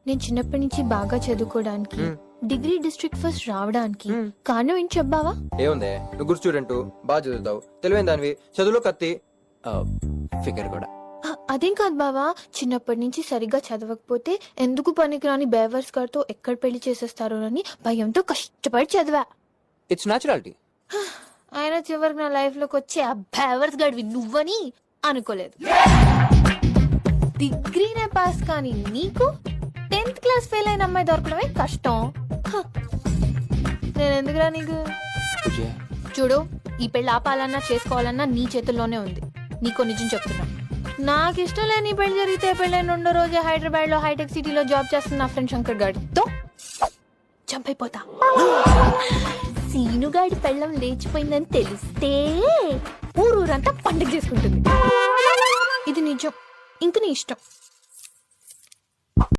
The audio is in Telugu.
నేను చిన్నప్పటి నుంచి బాగా చదువుకోవడానికి డిగ్రీ డిస్ట్రిక్ట్ ఫస్ట్ రావడానికి కారణం ఏం చెప్పావా? ఏముంది, నువ్వు గుడ్ స్టూడెంట్, బాగా చదువుతావు, తెలివైన దానివి, చదువులో కత్తి, ఫిగర్ కూడా. అదేం కాదు బావా, చిన్నప్పటి నుంచి సరిగ్గా చదవకపోతే ఎందుకు పనికిరాని బేవర్స్ గారితో ఎక్కడ పెళ్లి చేసేస్తారో అని భయంతో కష్టపడి చదివా. It's naturality. ఆయన చివరికి నా లైఫ్ లోకి వచ్చే ఆ బేవర్స్ గాడివి నువ్వని అనుకోలేదు. డిగ్రీనే పాస్ కానీ నీకు 10th క్లాస్ ఫెయిల్ అయిన అమ్మాయి దొరకడమే కష్టం. నేను ఎందుకురా నీకు? చూడు, ఈ పెళ్లి ఆపాలన్నా చేసుకోవాలన్నా నీ చేతుల్లోనే ఉంది. నీకో నిజం చెప్తున్నా, నాకు ఇష్టం లేని పెళ్లి జరిగితే పెళ్ళైన 2వ రోజే హైదరాబాద్ లో హైటెక్ సిటీలో జాబ్ చేస్తున్న నా ఫ్రెండ్ శంకర్ గాడితో చంపైపోతా. సీనుగాడి పెళ్ళం లేచిపోయిందని తెలిస్తే ఊరూరంతా పండుగ చేసుకుంటుంది. ఇది నిజం, ఇంక నీ ఇష్టం.